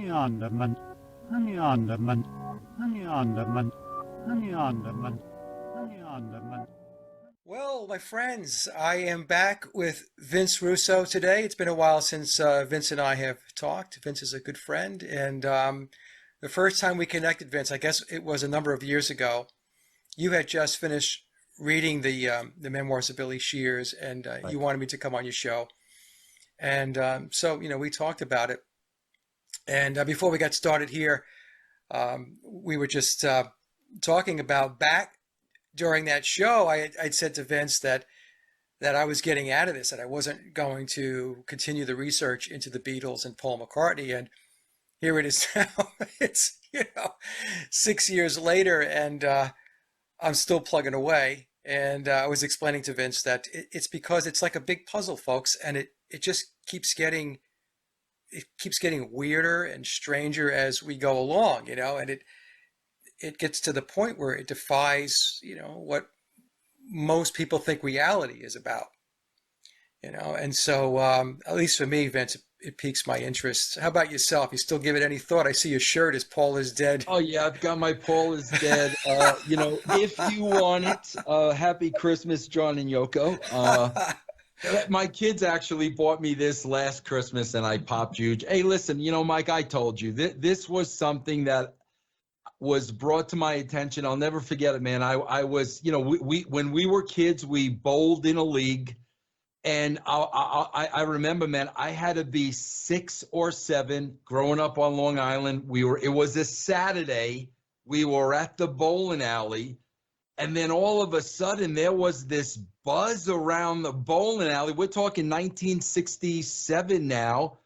Honeyandament, honeyandament, honeyandament, honeyandament, honeyandament. Well, my friends, I am back with Vince Russo today. It's been a while since Vince and I have talked. Vince is a good friend, and the first time we connected, Vince, I guess it was a number of years ago. You had just finished reading the memoirs of Billy Shears, and Right. you wanted me to come on your show, and so we talked about it. And before we got started here, we were just talking about back during that show. I'd said to Vince that I was getting out of this, that I wasn't going to continue the research into the Beatles and Paul McCartney. And here it is now. It's, 6 years later, and I'm still plugging away. And I was explaining to Vince that it's because it's like a big puzzle, folks, and it just keeps getting weirder and stranger as we go along, and it gets to the point where it defies, what most people think reality is about, and so at least for me, Vince, it piques my interest. How about yourself? You still give it any thought? I see your shirt is Paul is Dead. Oh yeah, I've got my Paul is Dead. If you want it, Happy Christmas, John and Yoko. My kids actually bought me this last Christmas, and I popped huge. Hey, listen, Mike, I told you this was something that was brought to my attention. I'll never forget it, man. I was, we when we were kids, we bowled in a league, and I remember, man, I had to be 6 or 7 growing up on Long Island. It was a Saturday. We were at the bowling alley. And then all of a sudden, there was this buzz around the bowling alley. We're talking 1967 now,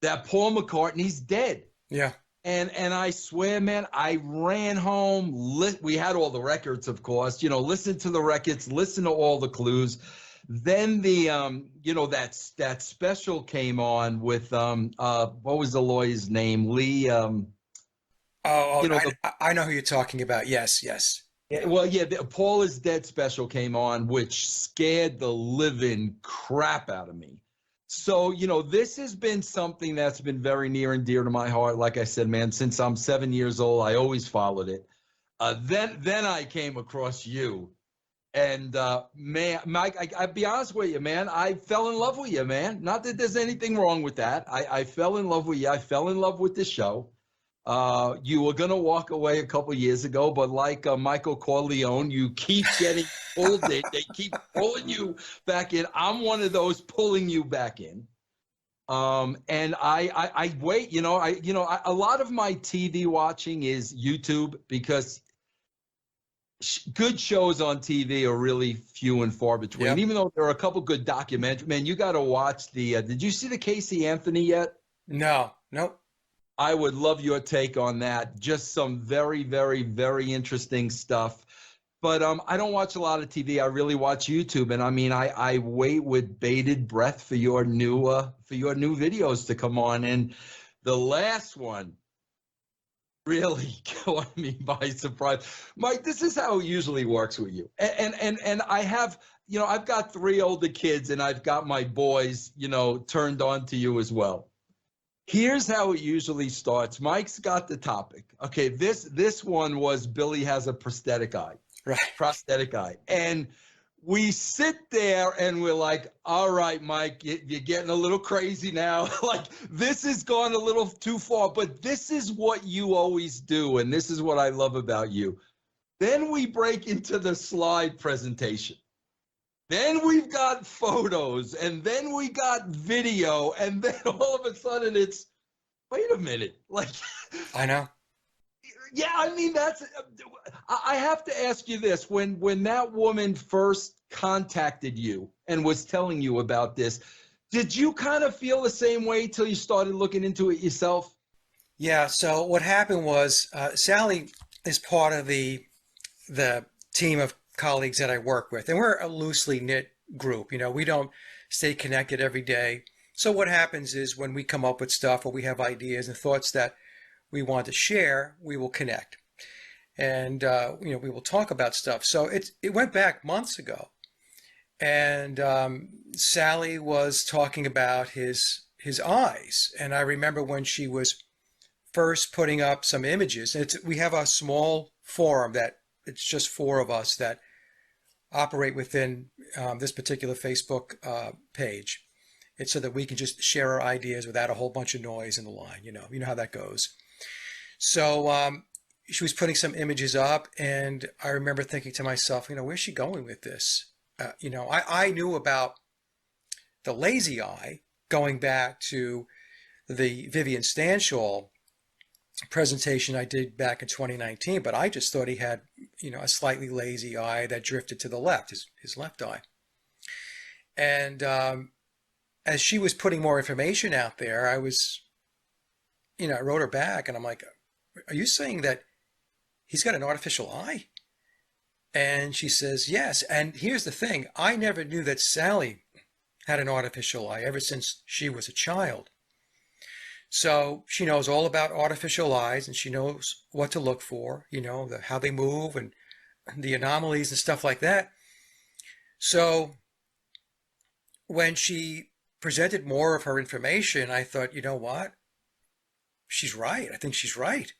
that Paul McCartney's dead. Yeah. And I swear, man, I ran home. We had all the records, of course. Listen to the records, listen to all the clues. Then that special came on with what was the lawyer's name? Lee. I know who you're talking about. Yes, yes. Yeah, well, yeah, the Paul is Dead special came on, which scared the living crap out of me. So, this has been something that's been very near and dear to my heart. Like I said, man, since I'm 7 years old, I always followed it. Then I came across you. And, man, Mike, I'll be honest with you, man, I fell in love with you, man. Not that there's anything wrong with that. I fell in love with you. I fell in love with the show. You were going to walk away a couple years ago, but like Michael Corleone, you keep getting pulled in. They keep pulling you back in. I'm one of those pulling you back in. And I wait, a lot of my TV watching is YouTube, because good shows on TV are really few and far between. Yep. Even though there are a couple good documentaries, man, you got to watch did you see the Casey Anthony yet? No, nope. I would love your take on that. Just some very, very, very interesting stuff. But I don't watch a lot of TV. I really watch YouTube, and I mean, I wait with bated breath for your new videos to come on. And the last one really caught me by surprise. Mike, this is how it usually works with you. And I have, I've got 3 older kids, and I've got my boys, turned on to you as well. Here's how it usually starts. Mike's got the topic. Okay, this one was Billy has a prosthetic eye. Right. Prosthetic eye. And we sit there and we're like, all right, Mike, you're getting a little crazy now. Like, this has gone a little too far, but this is what you always do, and this is what I love about you. Then we break into the slide presentation. Then we've got photos, and then we got video, and then all of a sudden it's, wait a minute, like, I know. yeah, I mean, I have to ask you this. When that woman first contacted you and was telling you about this, did you kind of feel the same way till you started looking into it yourself? Yeah, so what happened was Sally is part of the team of colleagues that I work with, and we're a loosely knit group. We don't stay connected every day. So what happens is when we come up with stuff or we have ideas and thoughts that we want to share, we will connect, and we will talk about stuff. So it went back months ago, and Sally was talking about his eyes, and I remember when she was first putting up some images. We have a small forum that it's just 4 of us that operate within this particular Facebook page. It's so that we can just share our ideas without a whole bunch of noise in the line. You know how that goes. So she was putting some images up, and I remember thinking to myself, where's she going with this? I knew about the lazy eye going back to the Vivian Stanshall presentation I did back in 2019, but I just thought he had, a slightly lazy eye that drifted to the left, his left eye. And as she was putting more information out there, I was, I wrote her back and I'm like, are you saying that he's got an artificial eye? And she says, yes. And here's the thing. I never knew that Sally had an artificial eye ever since she was a child. So she knows all about artificial eyes, and she knows what to look for, how they move and the anomalies and stuff like that. So when she presented more of her information, I thought, you know what? She's right. I think she's right.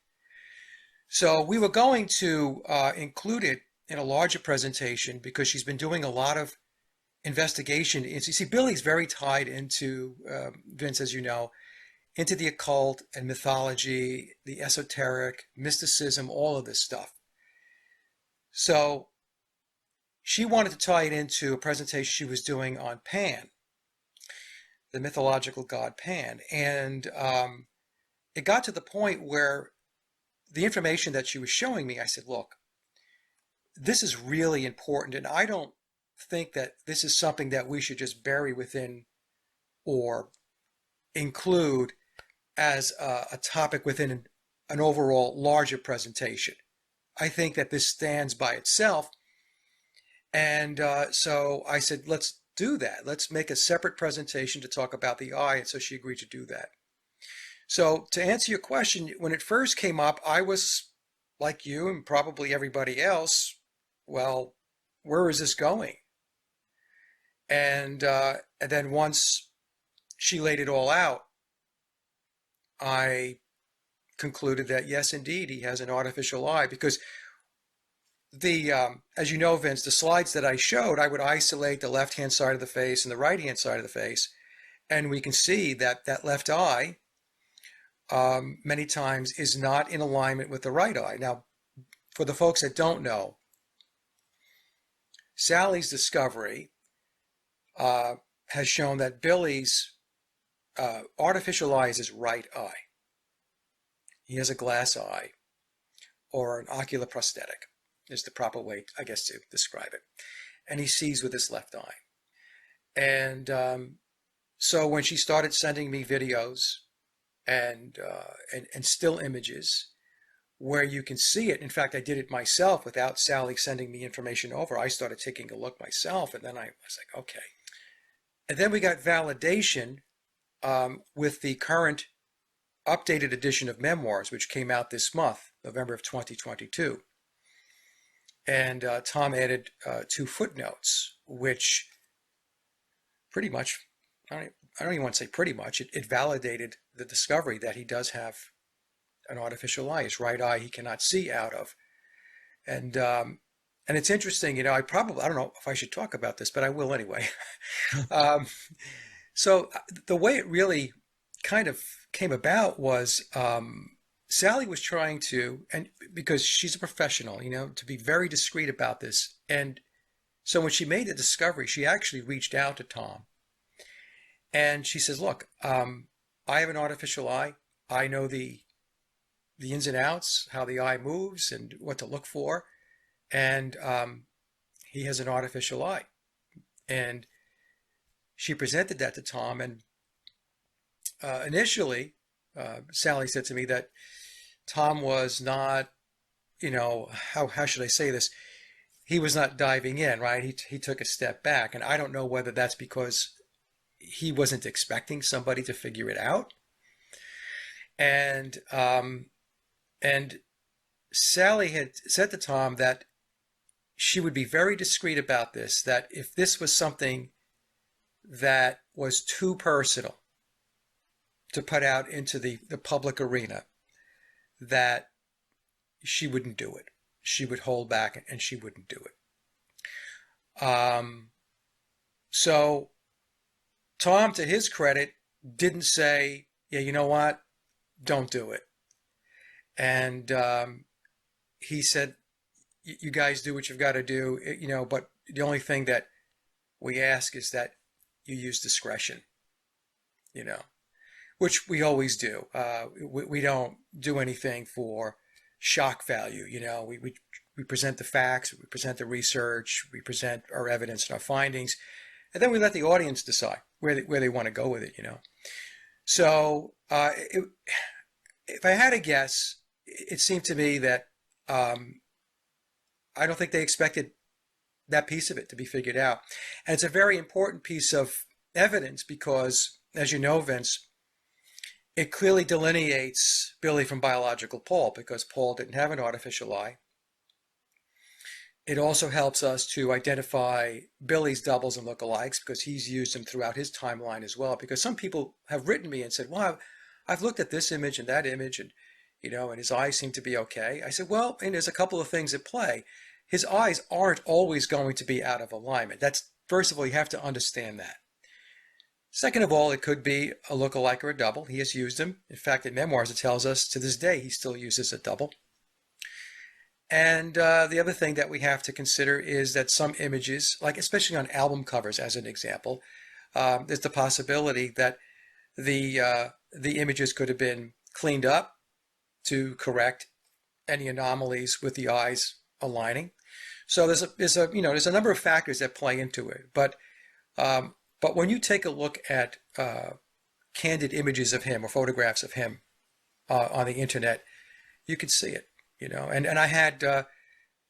So we were going to include it in a larger presentation because she's been doing a lot of investigation. You see, Billy's very tied into, Vince, as you know, into the occult and mythology, the esoteric, mysticism, all of this stuff. So she wanted to tie it into a presentation she was doing on Pan, the mythological god Pan. And it got to the point where the information that she was showing me, I said, look, this is really important. And I don't think that this is something that we should just bury within or include as a topic within an overall larger presentation. I think that this stands by itself. And so I said, let's do that. Let's make a separate presentation to talk about the eye. And so she agreed to do that. So to answer your question, when it first came up, I was like you and probably everybody else, well, where is this going? And then once she laid it all out, I concluded that yes, indeed, he has an artificial eye, because as you know, Vince, the slides that I showed, I would isolate the left-hand side of the face and the right-hand side of the face, and we can see that that left eye many times is not in alignment with the right eye. Now, for the folks that don't know, Sally's discovery has shown that Billy's artificial eye is his right eye. He has a glass eye, or an ocular prosthetic is the proper way, I guess, to describe it. And he sees with his left eye. And so when she started sending me videos and still images where you can see it, in fact, I did it myself without Sally sending me information over. I started taking a look myself, and then I was like, okay. And then we got validation with the current updated edition of Memoirs, which came out this month, November of 2022. And Tom added 2 footnotes, which pretty much, I don't even want to say pretty much, it validated the discovery that he does have an artificial eye. His right eye he cannot see out of. And it's interesting, I don't know if I should talk about this, but I will anyway. So the way it really kind of came about was Sally was trying to, and because she's a professional, to be very discreet about this. And so when she made the discovery, she actually reached out to Tom. And she says, look, I have an artificial eye. I know the ins and outs, how the eye moves and what to look for. And he has an artificial eye. And she presented that to Tom. And initially, Sally said to me that Tom was not, how should I say this? He was not diving in, right? He took a step back. And I don't know whether that's because he wasn't expecting somebody to figure it out. And Sally had said to Tom that she would be very discreet about this, that if this was something that was too personal to put out into the public arena, that she wouldn't do it. She would hold back and she wouldn't do it. So Tom, to his credit, didn't say, yeah, you know what? Don't do it. And he said, you guys do what you've got to do, but the only thing that we ask is that you use discretion, which we always do. We don't do anything for shock value. We present the facts, we present the research, we present our evidence and our findings, and then we let the audience decide where they want to go with it. So if I had to guess, it seemed to me that I don't think they expected that piece of it to be figured out. And it's a very important piece of evidence because, as you know, Vince, it clearly delineates Billy from biological Paul because Paul didn't have an artificial eye. It also helps us to identify Billy's doubles and lookalikes because he's used them throughout his timeline as well. Because some people have written me and said, well, I've looked at this image and that image and his eyes seem to be okay. I said, well, and there's a couple of things at play. His eyes aren't always going to be out of alignment. That's, first of all, you have to understand that. Second of all, it could be a lookalike or a double. He has used them. In fact, in memoirs, it tells us to this day he still uses a double. And the other thing that we have to consider is that some images, like especially on album covers as an example, there's the possibility that the images could have been cleaned up to correct any anomalies with the eyes aligning. So there's a number of factors that play into it. But when you take a look at candid images of him or photographs of him on the internet, you can see it. And I had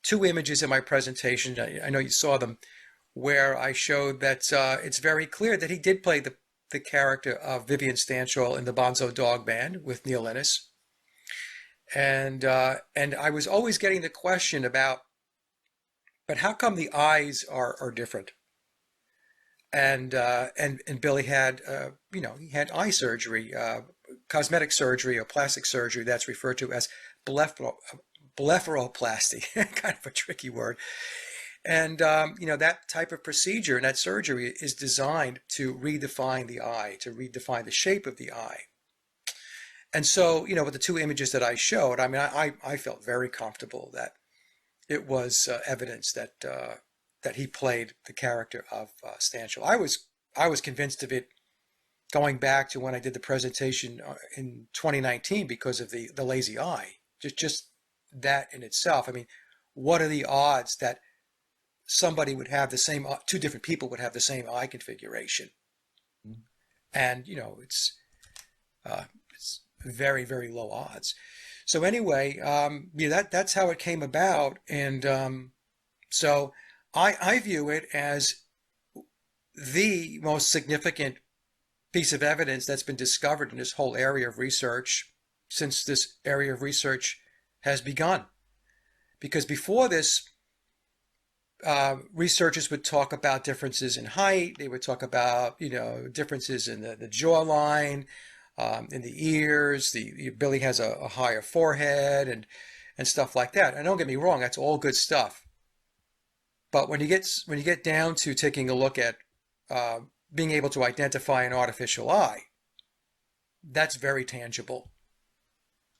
2 images in my presentation. I know you saw them, where I showed that it's very clear that he did play the character of Vivian Stanshall in the Bonzo Dog Band with Neil Innes. And I was always getting the question about, but how come the eyes are different? And Billy had he had eye surgery, cosmetic surgery or plastic surgery that's referred to as blepharoplasty, kind of a tricky word. And that type of procedure and that surgery is designed to redefine the eye, to redefine the shape of the eye. And so, with the 2 images that I showed, I mean, I felt very comfortable that it was evidence that he played the character of Stanshall. I was convinced of it going back to when I did the presentation in 2019 because of the lazy eye. Just that in itself. I mean, what are the odds that somebody would have the same, 2 different people would have the same eye configuration? And it's very, very low odds. So anyway, that's how it came about. And so I view it as the most significant piece of evidence that's been discovered in this whole area of research since this area of research has begun. Because before this, researchers would talk about differences in height. They would talk about, differences in the jawline, in the ears. Billy has a higher forehead and stuff like that. And don't get me wrong, that's all good stuff. But when you get down to taking a look at being able to identify an artificial eye, that's very tangible.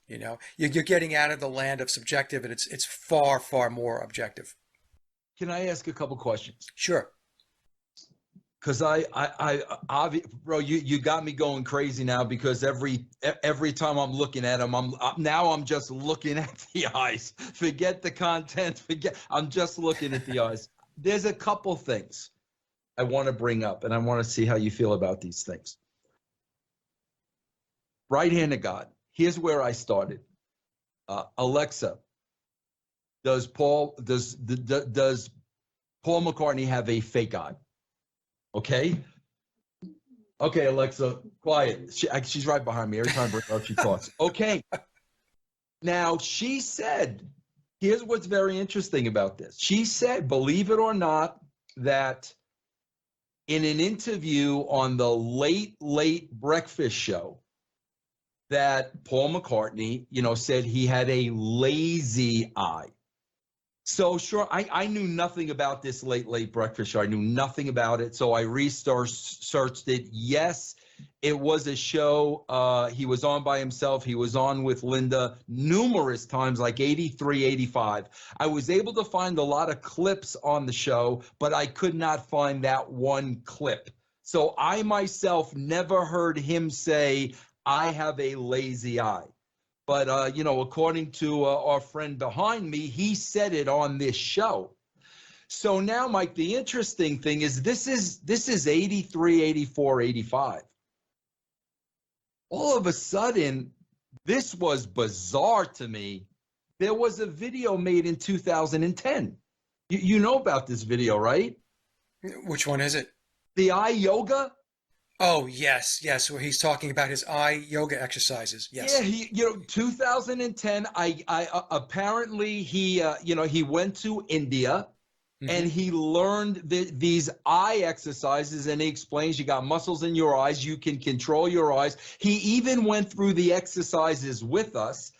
You're getting out of the land of subjective, and it's far, far more objective. Can I ask a couple questions? Sure. Because bro, you got me going crazy now, because every time I'm looking at him, I'm just looking at the eyes. Forget the content. I'm just looking at the eyes. There's a couple things I want to bring up, and I want to see how you feel about these things. Right hand of God. Here's where I started. Alexa, does Paul McCartney have a fake eye? Okay, Alexa, quiet. She's right behind me. Every time I bring her up, she talks. Okay. Now, she said, here's what's very interesting about this. She said, believe it or not, that in an interview on the late breakfast show, that Paul McCartney, said he had a lazy eye. So sure, I knew nothing about this late breakfast show. I knew nothing about it. So I researched it. Yes, it was a show. He was on by himself. He was on with Linda numerous times, like 83, 85. I was able to find a lot of clips on the show, but I could not find that one clip. So I myself never heard him say, I have a lazy eye. But, according to our friend behind me, he said it on this show. So now, Mike, the interesting thing is this is 83, 84, 85. All of a sudden, this was bizarre to me. There was a video made in 2010. You know about this video, right? Which one is it? The eye yoga. Oh, yes, where he's talking about his eye yoga exercises. Yes. Yeah, 2010. I apparently he went to India, and he learned these eye exercises, and he explains you got muscles in your eyes, you can control your eyes. He even went through the exercises with us.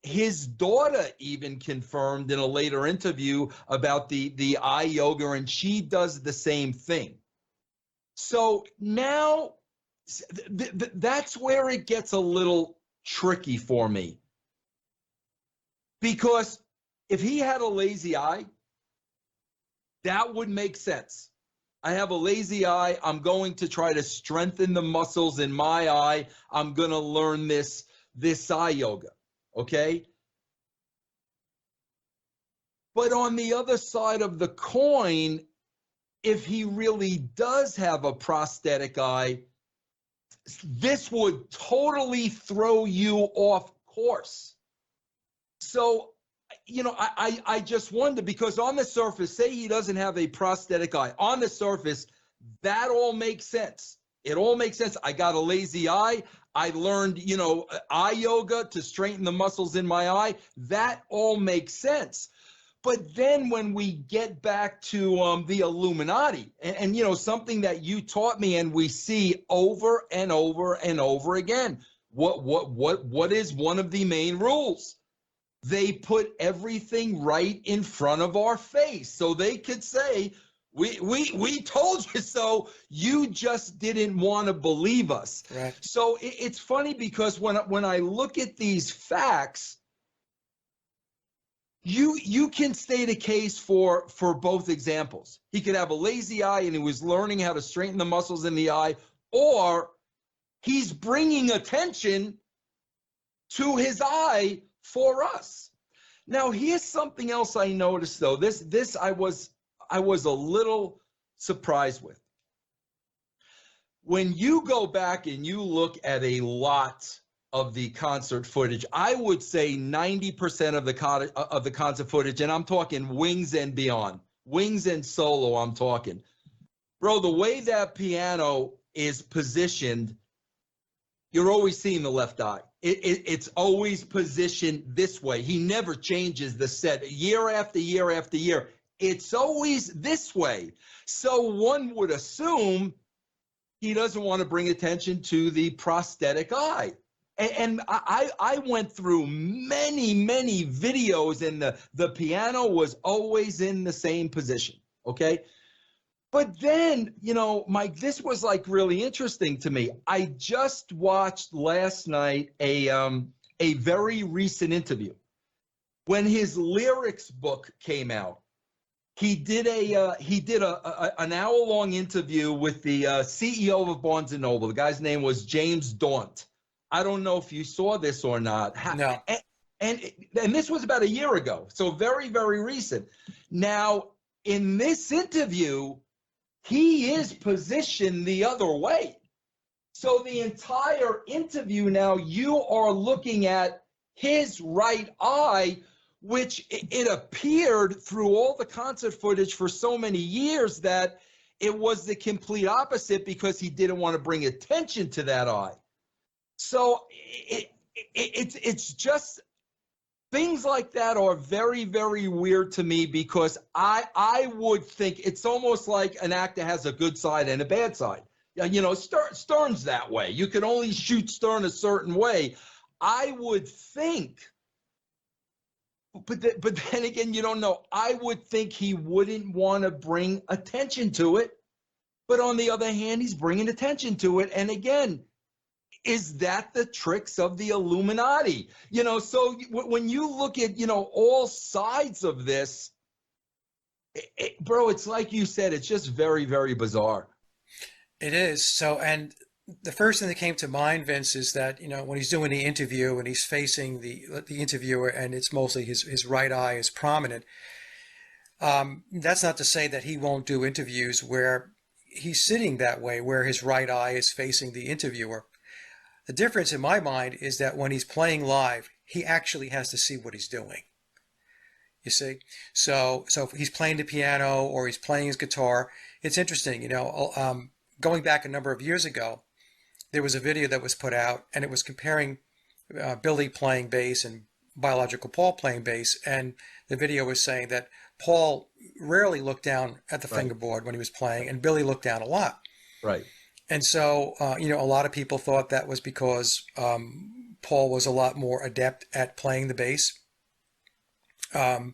His daughter even confirmed in a later interview about the eye yoga, and she does the same thing. So now that's where it gets a little tricky for me, because if he had a lazy eye, that would make sense. I have a lazy eye. I'm going to try to strengthen the muscles in my eye. I'm going to learn this eye yoga, okay? But on the other side of the coin, if he really does have a prosthetic eye, this would totally throw you off course. So, I just wonder, because on the surface, say he doesn't have a prosthetic eye. On the surface, that all makes sense. It all makes sense. I got a lazy eye. I learned, eye yoga to straighten the muscles in my eye. That all makes sense. But then when we get back to the Illuminati, and something that you taught me and we see over and over and over again, what is one of the main rules? They put everything right in front of our face, so they could say, we told you so. You just didn't want to believe us. Right. So it's funny, because when I look at these facts, you can state a case for both examples. He could have a lazy eye and he was learning how to straighten the muscles in the eye, or he's bringing attention to his eye for us. Now, here's something else I noticed, though. This I was a little surprised with. When you go back and you look at a lot of the concert footage, I would say 90% of the concert footage, and I'm talking Wings and beyond, Wings and solo, I'm talking. Bro, the way that piano is positioned, you're always seeing the left eye. It's always positioned this way. He never changes the set year after year after year. It's always this way. So one would assume he doesn't want to bring attention to the prosthetic eye. And I went through many videos, and the piano was always in the same position, okay? But then, Mike, this was like really interesting to me. I just watched last night a very recent interview. When his lyrics book came out, he did an hour-long interview with the CEO of Barnes & Noble. The guy's name was James Daunt. I don't know if you saw this or not. No. And this was about a year ago, so very, very recent. Now, in this interview, he is positioned the other way. So the entire interview now, you are looking at his right eye, which it appeared through all the concert footage for so many years that it was the complete opposite, because he didn't want to bring attention to that eye. So it's just, things like that are very, very weird to me, because I would think it's almost like an actor has a good side and a bad side. Stern's that way. You can only shoot Stern a certain way. I would think, but then again, you don't know. I would think he wouldn't want to bring attention to it. But on the other hand, he's bringing attention to it. And again, is that the tricks of the Illuminati? So when you look at, all sides of this, bro, it's like you said, it's just very, very bizarre. It is. So, and the first thing that came to mind, Vince, is that, when he's doing the interview and he's facing the interviewer and it's mostly his right eye is prominent. That's not to say that he won't do interviews where he's sitting that way, where his right eye is facing the interviewer. The difference in my mind is that when he's playing live, he actually has to see what he's doing. You see? So if he's playing the piano or he's playing his guitar, it's interesting, going back a number of years ago, there was a video that was put out and it was comparing Billy playing bass and biological Paul playing bass. And the video was saying that Paul rarely looked down at the fingerboard when he was playing and Billy looked down a lot. Right. And so, a lot of people thought that was because Paul was a lot more adept at playing the bass. And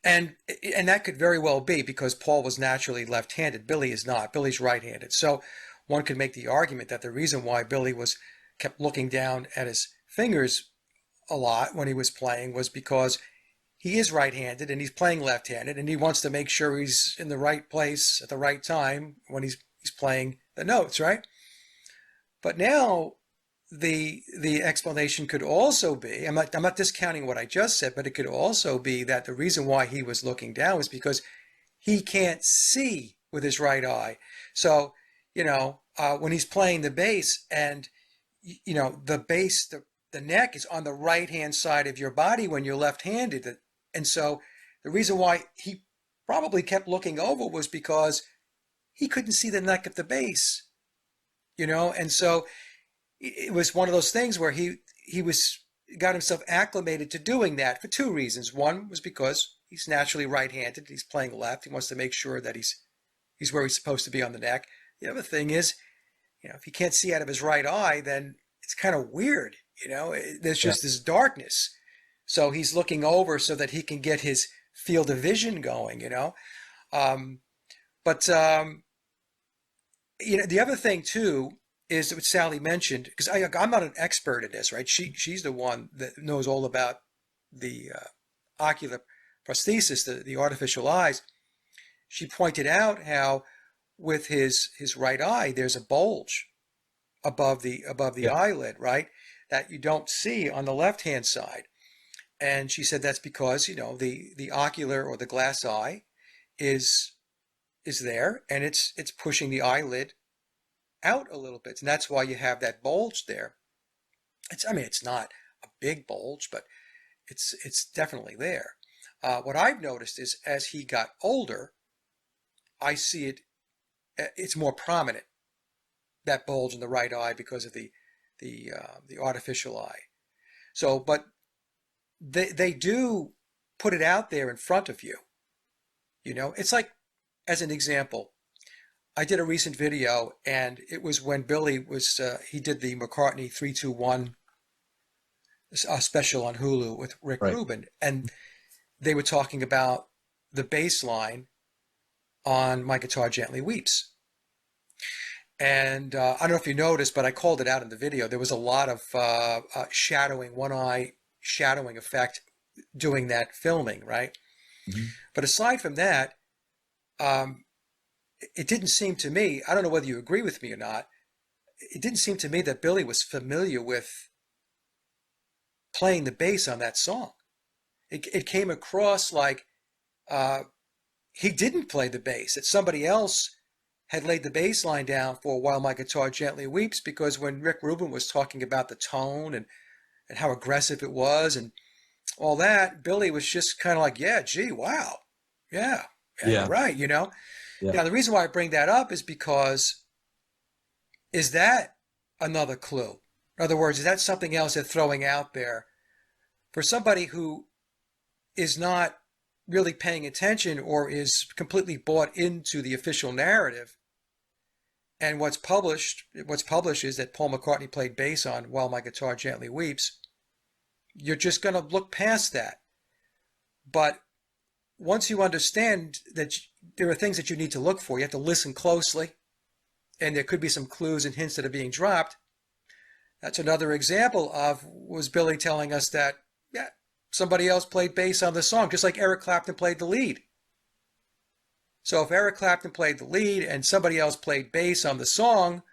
that could very well be because Paul was naturally left-handed. Billy is not. Billy's right-handed. So one could make the argument that the reason why Billy kept looking down at his fingers a lot when he was playing was because he is right-handed and he's playing left-handed and he wants to make sure he's in the right place at the right time when he's playing the notes, right? But now the explanation could also be, I'm not discounting what I just said, but it could also be that the reason why he was looking down was because he can't see with his right eye. So, when he's playing the bass and, the bass, the neck is on the right-hand side of your body when you're left-handed. And so the reason why he probably kept looking over was because he couldn't see the neck of the bass, and so it was one of those things where he got himself acclimated to doing that for two reasons. One was because he's naturally right-handed. He's playing left. He wants to make sure that he's where he's supposed to be on the neck. The other thing is, if he can't see out of his right eye, then it's kind of weird. There's just this darkness. So he's looking over so that he can get his field of vision going, But the other thing too is what Sally mentioned, because I'm not an expert in this, right? She's the one that knows all about the ocular prosthesis, the artificial eyes. She pointed out how with his right eye, there's a bulge above the eyelid, right? That you don't see on the left-hand side. And she said that's because, the ocular or the glass eye is there and it's pushing the eyelid out a little bit. And that's why you have that bulge there. It's not a big bulge, but it's definitely there. What I've noticed is as he got older, I see it's more prominent, that bulge in the right eye because of the artificial eye. So, but they do put it out there in front of you. It's like, as an example, I did a recent video and it was when Billy he did the McCartney 3-2-1 special on Hulu with Rick Rubin, and they were talking about the bass line on My Guitar Gently Weeps. And I don't know if you noticed, but I called it out in the video. There was a lot of shadowing, one eye shadowing effect doing that filming, right? Mm-hmm. But aside from that, it didn't seem to me, I don't know whether you agree with me or not, it didn't seem to me that Billy was familiar with playing the bass on that song. It came across like he didn't play the bass, that somebody else had laid the bass line down for While My Guitar Gently Weeps, because when Rick Rubin was talking about the tone and how aggressive it was and all that, Billy was just kind of like, yeah, gee, wow. Yeah, right, Yeah. Now, the reason why I bring that up is because, is that another clue? In other words, is that something else they're throwing out there for somebody who is not really paying attention or is completely bought into the official narrative? and what's published is that Paul McCartney played bass on While My Guitar Gently Weeps, you're just going to look past that. But once you understand that there are things that you need to look for, you have to listen closely, and there could be some clues and hints that are being dropped. That's another example of was Billy telling us that, yeah, somebody else played bass on the song, just like Eric Clapton played the lead. So if Eric Clapton played the lead and somebody else played bass on the song,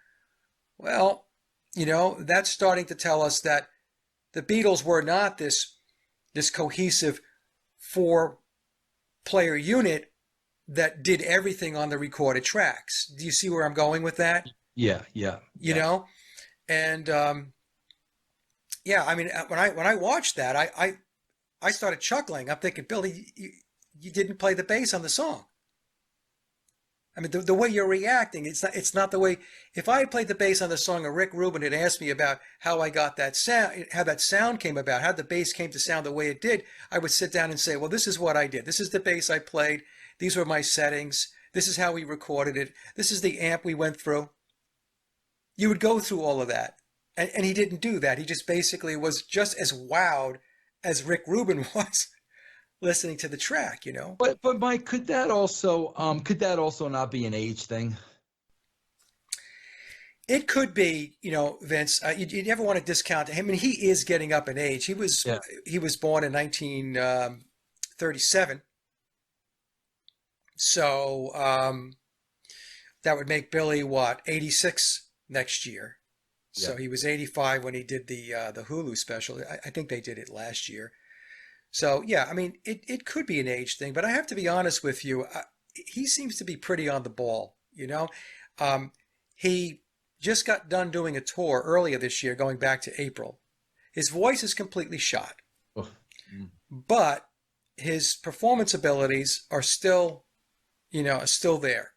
well, that's starting to tell us that the Beatles were not this cohesive four-player unit that did everything on the recorded tracks. Do you see where I'm going with that? Yeah. You know? And yeah, I mean, when I watched that, I started chuckling. I'm thinking, Billy, you didn't play the bass on the song. I mean, the way you're reacting, it's not the way. If I had played the bass on the song and Rick Rubin had asked me about how I got that sound, how that sound came about, how the bass came to sound the way it did, I would sit down and say, well, this is what I did. This is the bass I played. These were my settings. This is how we recorded it. This is the amp we went through. You would go through all of that. And he didn't do that. He just basically was just as wowed as Rick Rubin was listening to the track, But Mike, could that also not be an age thing? It could be, Vince. You never want to discount him. I mean, he is getting up in age. He was born in 1937, so that would make Billy 86 next year. So Yeah. he was 85 when he did the Hulu special. I think they did it last year. So yeah, I mean, it could be an age thing, but I have to be honest with you. He seems to be pretty on the ball. He just got done doing a tour earlier this year, going back to April. His voice is completely shot, but his performance abilities are still there.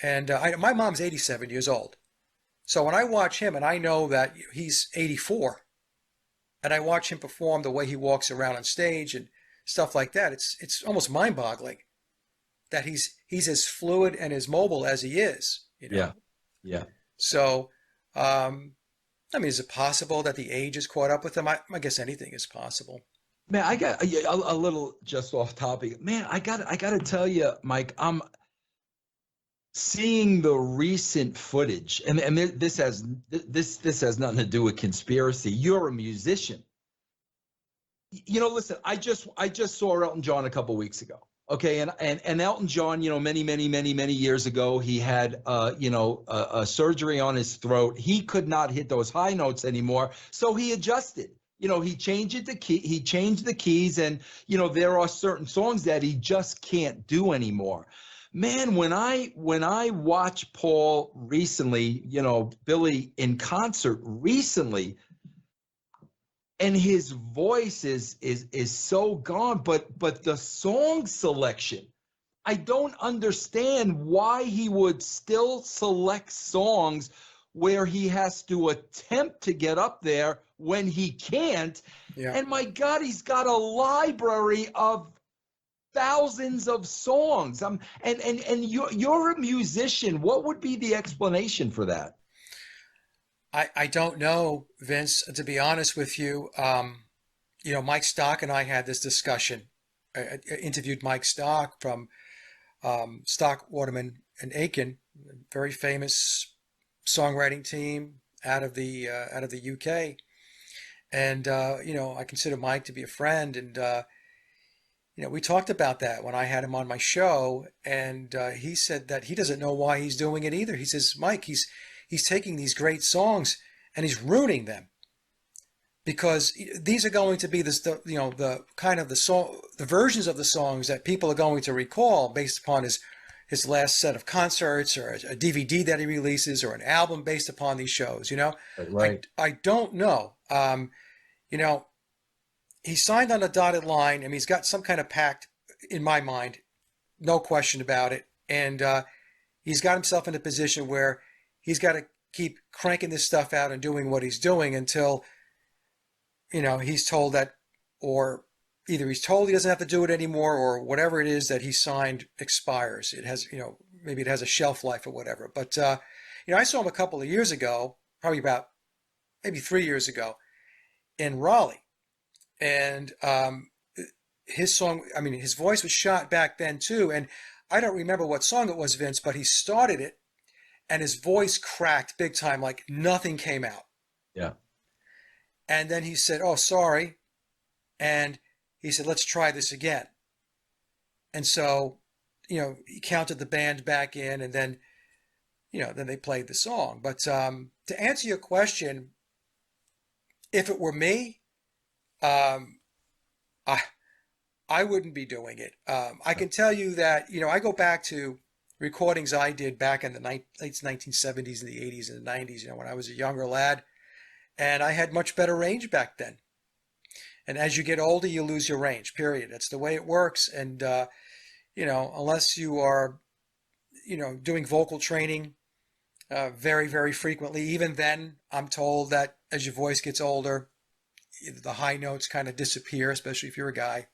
And my mom's 87 years old. So when I watch him and I know that he's 84, and I watch him perform the way he walks around on stage and stuff like that, it's almost mind-boggling that he's as fluid and as mobile as he is. Yeah. So, I mean, is it possible that the age has caught up with him? I guess anything is possible. Man, I got a little just off topic. Man, I got to tell you, Mike, I'm seeing the recent footage, and this has nothing to do with conspiracy. You're a musician. Listen, I just saw Elton John a couple weeks ago. Okay, and Elton John, many years ago, he had a surgery on his throat. He could not hit those high notes anymore, so he adjusted. He changed the keys, and there are certain songs that he just can't do anymore. Man, when I watch Paul recently, Billy in concert recently, and his voice is so gone, but the song selection, I don't understand why he would still select songs where he has to attempt to get up there when he can't. Yeah. And my God, he's got a library of thousands of songs. And you're a musician. What would be the explanation for that? I don't know, Vince, to be honest with you. Mike Stock and I had this discussion. I interviewed Mike Stock from Stock, Waterman and Aiken, a very famous songwriting team out of the UK. And I consider Mike to be a friend, and we talked about that when I had him on my show, and he said that he doesn't know why he's doing it either. He says, Mike, he's taking these great songs and he's ruining them, because these are going to be the kind of the versions of the songs that people are going to recall based upon his last set of concerts, or a DVD that he releases, or an album based upon these shows. Right. I don't know. He signed on a dotted line. I mean, he's got some kind of pact in my mind, no question about it. And he's got himself in a position where he's got to keep cranking this stuff out and doing what he's doing until, he's told that, or either he's told he doesn't have to do it anymore, or whatever it is that he signed expires. It has, maybe it has a shelf life or whatever. But I saw him a couple of years ago, probably about maybe 3 years ago in Raleigh. And his song, I mean, his voice was shot back then too. And I don't remember what song it was, Vince, but he started it and his voice cracked big time, like nothing came out. Yeah. And then he said, "Oh, sorry." And he said, "Let's try this again." And so, he counted the band back in, and then, then they played the song. But to answer your question, if it were me, um, I I wouldn't be doing it. I can tell you that, I go back to recordings I did back in the late 1970s and the 80s and the 90s, when I was a younger lad, and I had much better range back then. And as you get older, you lose your range, period. That's the way it works. And, unless you are, doing vocal training very, very frequently, even then, I'm told that as your voice gets older, the high notes kind of disappear, especially if you're a guy.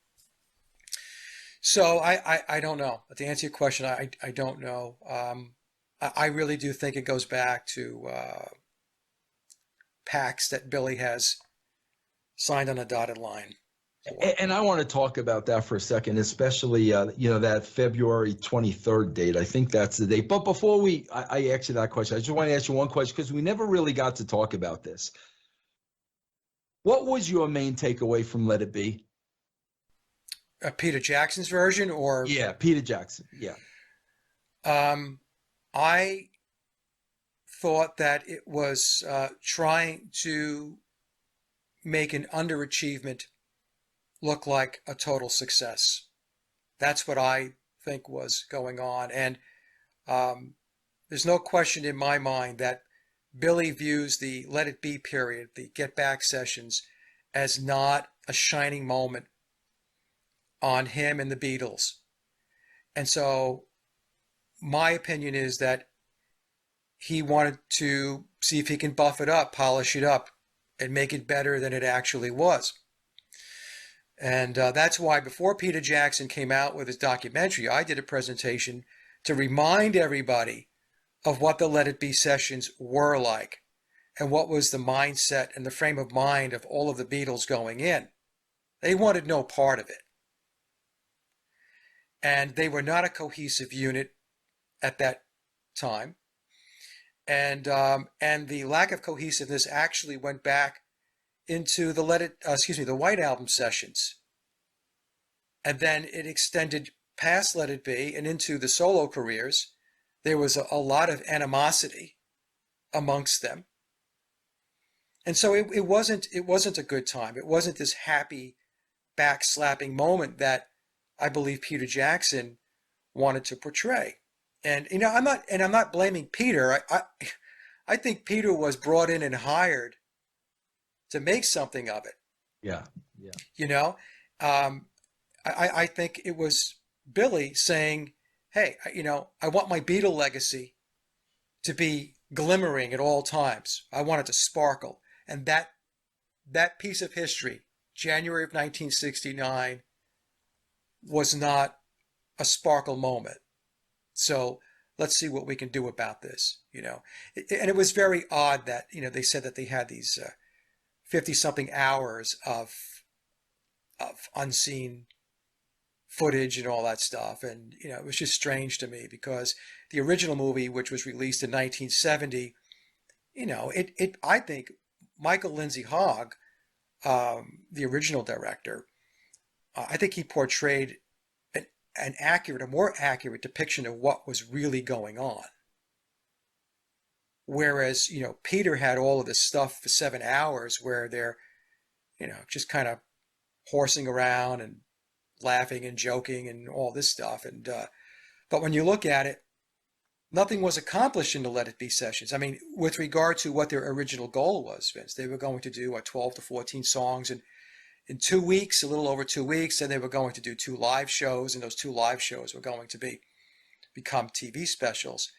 So I don't know. But to answer your question, I don't know. I really do think it goes back to pacts that Billy has signed on a dotted line. And I want to talk about that for a second, especially, that February 23rd date. I think that's the date. But before I ask you that question, I just want to ask you one question because we never really got to talk about this. What was your main takeaway from Let It Be? Peter Jackson's version, or? Yeah, Peter Jackson. Yeah. I thought that it was trying to make an underachievement look like a total success. That's what I think was going on. And there's no question in my mind that Billy views the Let It Be period, the Get Back sessions, as not a shining moment on him and the Beatles. And so my opinion is that he wanted to see if he can buff it up, polish it up, and make it better than it actually was. And that's why before Peter Jackson came out with his documentary, I did a presentation to remind everybody of what the Let It Be sessions were like and what was the mindset and the frame of mind of all of the Beatles going in. They wanted no part of it. And they were not a cohesive unit at that time. And the lack of cohesiveness actually went back into the the White Album sessions. And then it extended past Let It Be and into the solo careers. There was a lot of animosity amongst them. And so it wasn't a good time. It wasn't this happy backslapping moment that I believe Peter Jackson wanted to portray. And I'm not blaming Peter. I think Peter was brought in and hired to make something of it. Yeah. Yeah. I think it was Billy saying, "Hey, I want my Beatle legacy to be glimmering at all times. I want it to sparkle." And that piece of history, January of 1969, was not a sparkle moment. So let's see what we can do about this, And it was very odd that, they said that they had these 50-something hours of unseen footage and all that stuff. And, it was just strange to me because the original movie, which was released in 1970, I think Michael Lindsay Hogg, the original director, I think he portrayed a more accurate depiction of what was really going on. Whereas, Peter had all of this stuff for 7 hours where they're, just kind of horsing around and laughing and joking and all this stuff. And but when you look at it, nothing was accomplished in the Let It Be sessions. I mean, with regard to what their original goal was, Vince, they were going to do 12 to 14 songs in 2 weeks, a little over 2 weeks, and they were going to do 2 live shows, and those 2 live shows were going to become TV specials.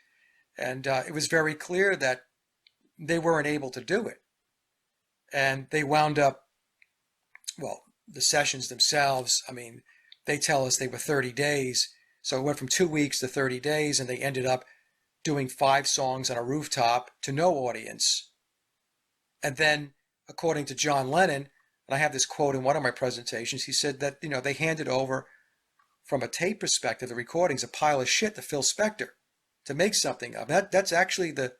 And it was very clear that they weren't able to do it. And they wound up, the sessions themselves, I mean, they tell us they were 30 days. So it went from 2 weeks to 30 days, and they ended up doing 5 songs on a rooftop to no audience. And then, according to John Lennon, and I have this quote in one of my presentations, he said that, they handed over, from a tape perspective, the recordings, a pile of shit to Phil Spector to make something of. That's actually the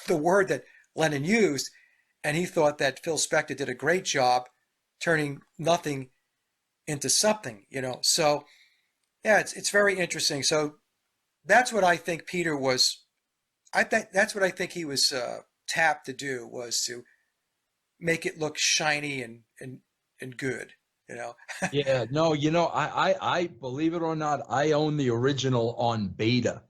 word that Lennon used, and he thought that Phil Spector did a great job turning nothing into something, So, yeah, it's very interesting. So that's what I think Peter was. That's what I think he was tapped to do, was to make it look shiny and good, Yeah, no, I believe it or not, I own the original on beta.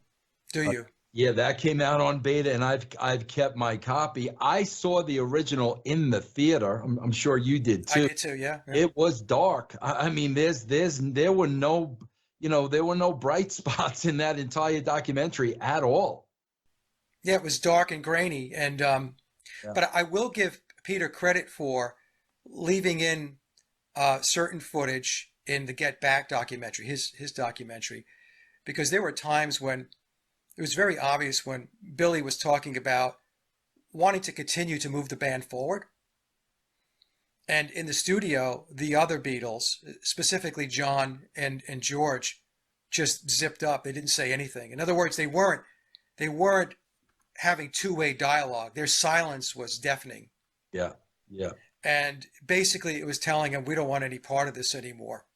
Do you? Yeah, that came out on beta, and I've kept my copy. I saw the original in the theater. I'm sure you did I too. did too. Yeah. It was dark. I mean, there were no, there were no bright spots in that entire documentary at all. Yeah, it was dark and grainy, and Yeah. but I will give Peter credit for leaving in certain footage in the Get Back documentary, his documentary, because there were times when it was very obvious when Billy was talking about wanting to continue to move the band forward. And in the studio, the other Beatles, specifically John and George, just zipped up. They didn't say anything. In other words, they weren't having two-way dialogue. Their silence was deafening. Yeah. Yeah. And basically, it was telling them, we don't want any part of this anymore.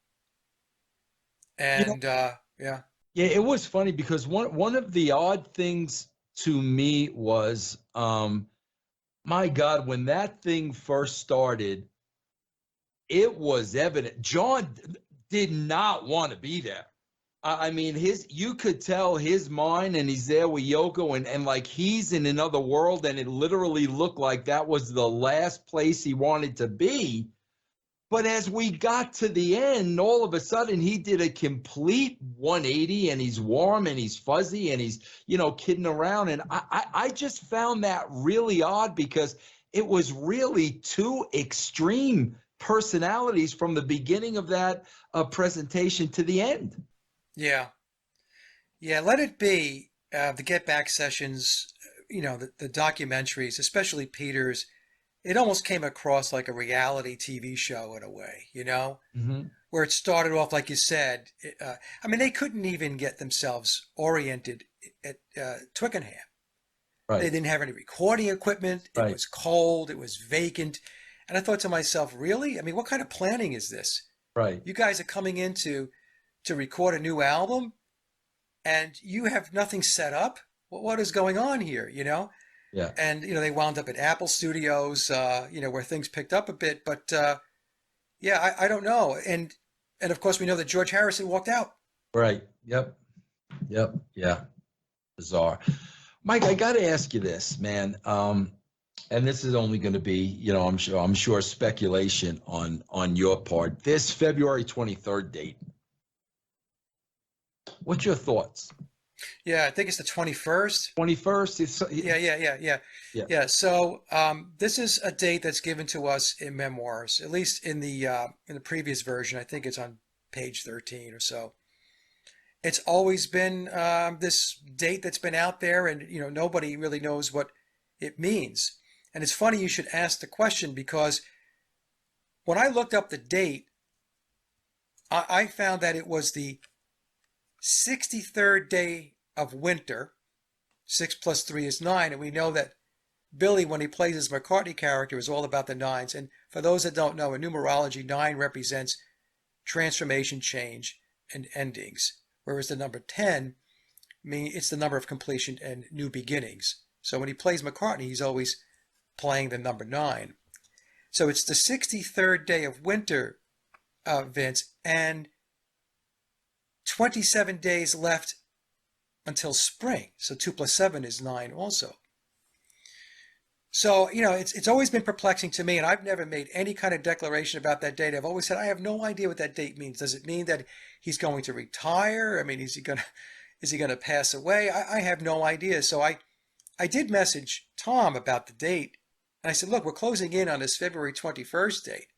You know, And yeah. Yeah, it was funny because one of the odd things to me was, my God, when that thing first started, it was evident. John did not want to be there. I mean, you could tell his mind, and he's there with Yoko, and like he's in another world, and it literally looked like that was the last place he wanted to be. But as we got to the end, all of a sudden he did a complete 180, and he's warm and he's fuzzy and he's, kidding around. And I just found that really odd because it was really two extreme personalities from the beginning of that presentation to the end. Yeah. Yeah. Let it be the Get Back sessions, the documentaries, especially Peter's. It almost came across like a reality TV show in a way, Mm-hmm. where it started off, like you said. I mean, they couldn't even get themselves oriented at Twickenham. They Right. didn't have any recording equipment. It Right. was cold. It was vacant. And I thought to myself, really? I mean, what kind of planning is this? Right. You guys are coming in to record a new album and you have nothing set up? What is going on here, Yeah. And, they wound up at Apple Studios, where things picked up a bit. But, yeah, I don't know. And of course, we know that George Harrison walked out. Right. Yep. Yep. Yeah. Bizarre. Mike, I got to ask you this, man. And this is only going to be, I'm sure speculation on your part. This February 23rd date. What's your thoughts? Yeah, I think it's the 21st. 21st? Yeah. So this is a date that's given to us in memoirs, at least in the previous version. I think it's on page 13 or so. It's always been this date that's been out there, and nobody really knows what it means. And it's funny you should ask the question, because when I looked up the date, I found that it was the 63rd day of winter. 6 plus 3 is 9, and we know that Billy, when he plays his McCartney character, is all about the nines. And for those that don't know, in numerology, 9 represents transformation, change, and endings, whereas the number 10 it's the number of completion and new beginnings. So when he plays McCartney, he's always playing the number 9. So it's the 63rd day of winter, Vince, and 27 days left until spring. So 2 plus 7 is 9 also. So, it's always been perplexing to me, and I've never made any kind of declaration about that date. I've always said I have no idea what that date means. Does it mean that he's going to retire? I mean, is he going to pass away? I have no idea. So I did message Tom about the date, and I said, look, we're closing in on this February 21st date.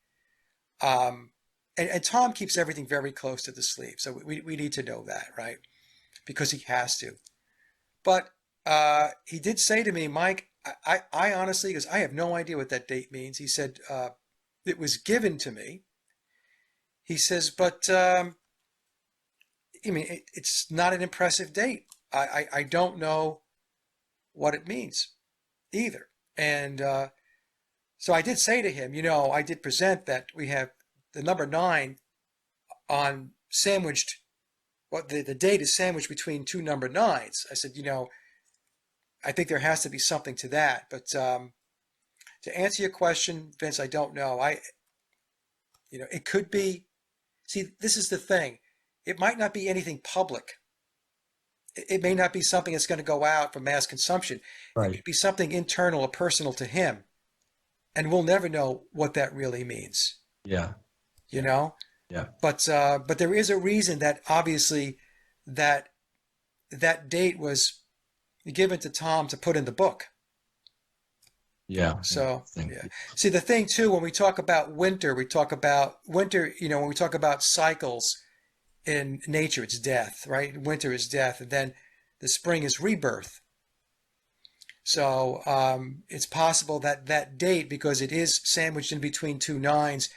And Tom keeps everything very close to the sleeve, so we need to know that, right? Because he has to. But he did say to me, Mike, I honestly, because I have no idea what that date means. He said, it was given to me. He says, but I mean, it's not an impressive date. I don't know what it means either. And so I did say to him, I did present that we have the number 9 on sandwiched, well, the date is sandwiched between two number 9s. I said, I think there has to be something to that. But to answer your question, Vince, I don't know. It could be, see, this is the thing. It might not be anything public. It may not be something that's going to go out for mass consumption. Right. It could be something internal or personal to him. And we'll never know what that really means. Yeah. Yeah. But there is a reason that obviously that date was given to Tom to put in the book. Yeah. So, yeah. See, the thing too, when we talk about winter, when we talk about cycles in nature, it's death, right? Winter is death, and then the spring is rebirth. So it's possible that that date, because it is sandwiched in between two 9s,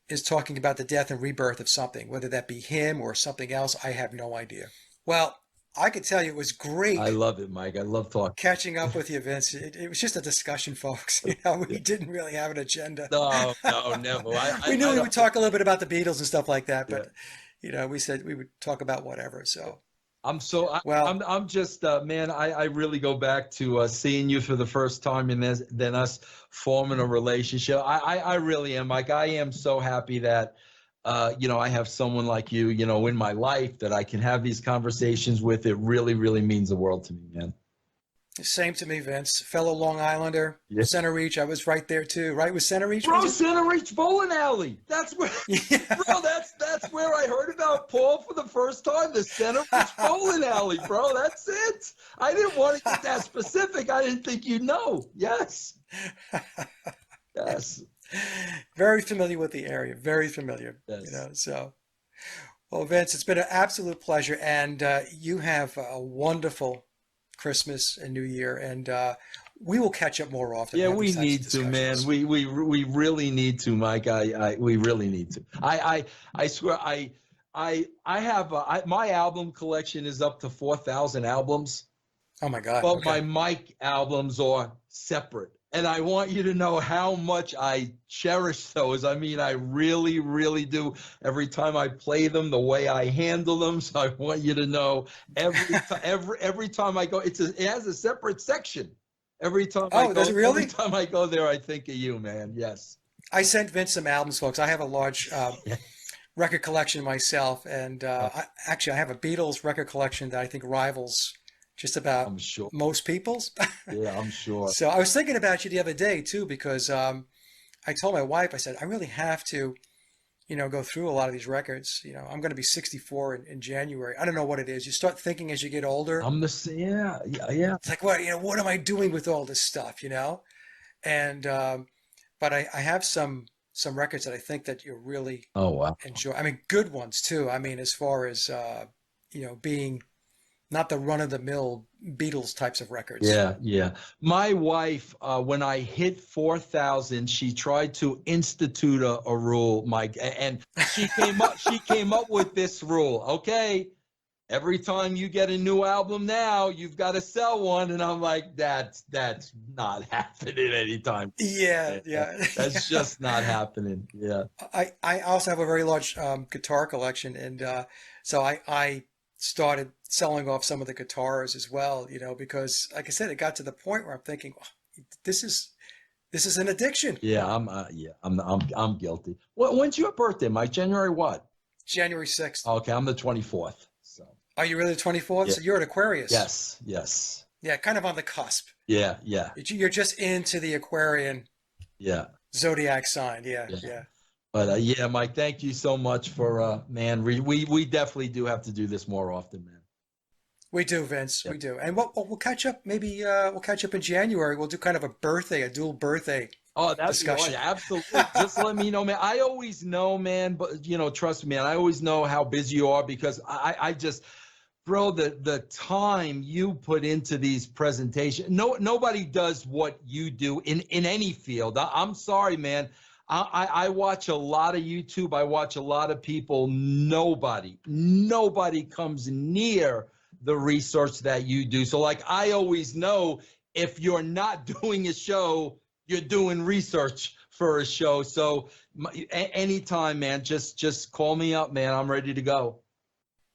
is talking about the death and rebirth of something, whether that be him or something else. I have no idea. Well, I could tell you it was great. I love it, Mike. I love talking. Catching up with you, Vince. It was just a discussion, folks. We didn't really have an agenda. No, never. We knew we would talk a little bit about the Beatles and stuff like that, but we said we would talk about whatever. So I'm just man. I really go back to seeing you for the first time, and then us forming a relationship. I really am, Mike. I am so happy that I have someone like you, in my life that I can have these conversations with. It really, really means the world to me, man. Same to me, Vince. Fellow Long Islander, Yeah. Center Reach. I was right there too. Right with Center Reach, Bro, Center Reach Bowling Alley. That's where, bro. That's where I heard about Paul for the first time. The Center Reach Bowling Alley, bro. That's it. I didn't want to get that specific. I didn't think you'd know. Yes. Yes. Very familiar with the area. Very familiar. Yes. So. Well, Vince, it's been an absolute pleasure, and you have a wonderful Christmas and New Year, and we will catch up more often. Yeah, we need to, man. We really need to, Mike. We really need to. I swear, I have my album collection is up to 4,000 albums. Oh my God! But okay. my Mike albums are separate, and I want you to know how much I cherish those. I mean, I really, really do. Every time I play them, the way I handle them. So I want you to know every time I go, it has a separate section. Every time does it really? Every time I go there, I think of you, man. Yes. I sent Vince some albums, folks. I have a large record collection myself, and I have a Beatles record collection that I think rivals just about most people's. Yeah, I'm sure. So I was thinking about you the other day too, because I told my wife, I said, I really have to, go through a lot of these records. I'm going to be 64 in January. I don't know what it is. You start thinking as you get older. Yeah. It's like, what am I doing with all this stuff, And, but I have some records that I think that you'll really enjoy. I mean, good ones too. I mean, as far as, being not the run-of-the-mill Beatles types of records. Yeah. My wife, when I hit 4,000, she tried to institute a rule, Mike, and she came up with this rule. Okay, every time you get a new album now, you've got to sell one, and I'm like, that's not happening anytime. Yeah. That's just not happening. Yeah. I also have a very large guitar collection, and so I started selling off some of the guitars as well, because like I said, it got to the point where I'm thinking, this is an addiction. Yeah, I'm guilty. When's your birthday, Mike? January what? January 6th. Okay, I'm the 24th. So. Are you really the 24th? Yeah. So you're an Aquarius. Yes. Yeah, kind of on the cusp. Yeah. You're just into the Aquarian. Yeah. Zodiac sign. Yeah. But Mike, thank you so much for man. We definitely do have to do this more often, man. We do, Vince. Yep. We do, and we'll catch up. Maybe we'll catch up in January. We'll do kind of a dual birthday. Oh, that's discussion. Absolutely. Just let me know, man. I always know, man. But trust me, man. I always know how busy you are because I just bro, the time you put into these presentations, nobody does what you do in any field. I'm sorry, man. I watch a lot of YouTube. I watch a lot of people. Nobody comes near the research that you do. So like, I always know if you're not doing a show, you're doing research for a show. So anytime, man, just call me up, man. I'm ready to go.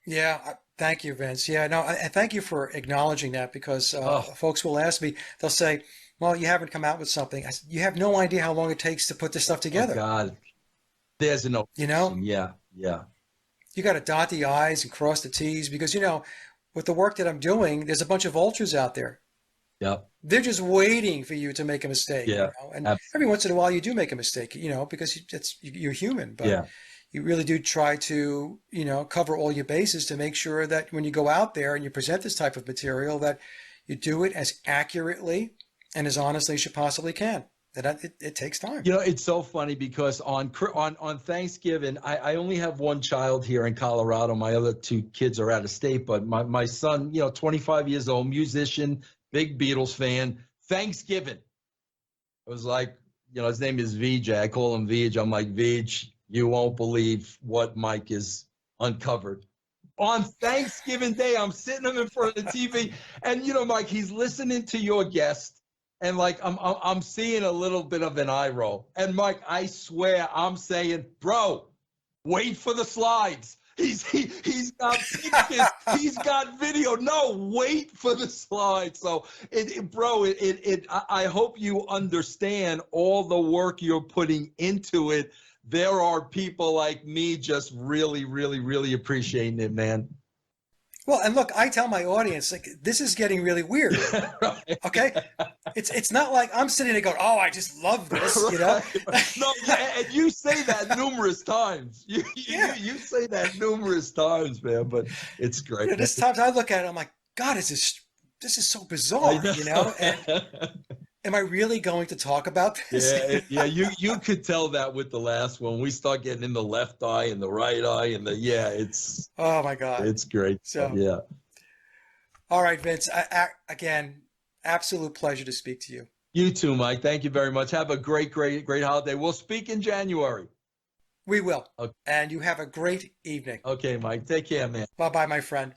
Yeah, thank you, Vince. Yeah, no, and thank you for acknowledging that because Oh, folks will ask me, they'll say, well, you haven't come out with something. I said, you have no idea how long it takes to put this stuff oh together. God. There's no You know, question. Yeah, yeah, you got to dot the I's and cross the T's because, with the work that I'm doing, there's a bunch of vultures out there. yep, They're just waiting for you to make a mistake, yeah, and abs- every once in a while you do make a mistake, because you're human, but yeah. you really do try to, cover all your bases to make sure that when you go out there and you present this type of material, that you do it as accurately and as honestly as you possibly can. That it takes time. It's so funny because on Thanksgiving, I only have one child here in Colorado. My other two kids are out of state, but my son, 25 years old, musician, big Beatles fan. Thanksgiving, I was like, his name is VJ. I call him VJ. I'm like, VJ, you won't believe what Mike is uncovered. On Thanksgiving Day, I'm sitting him in front of the TV, and Mike, he's listening to your guest, and like I'm seeing a little bit of an eye roll. And Mike, I swear, I'm saying, bro, wait for the slides. He's got pictures, he's got video. No, wait for the slides. So, I hope you understand all the work you're putting into it. There are people like me just really, really, really appreciating it, man. Well, and look, I tell my audience, like, this is getting really weird. Right. Okay, it's not like I'm sitting there going, "Oh, I just love this," Right. No, and you say that numerous times. Yeah. You say that numerous times, man. But it's great. There's times I look at it, I'm like, God, this is so bizarre, And am I really going to talk about this? Yeah. You could tell that with the last one. We start getting in the left eye and the right eye, and it's Oh my God. it's great. So, Yeah. all right, Vince. Again, absolute pleasure to speak to you. You too, Mike. Thank you very much. Have a great holiday. We'll speak in January. We will. Okay. And you have a great evening. Okay, Mike. Take care, man. Bye bye, my friend.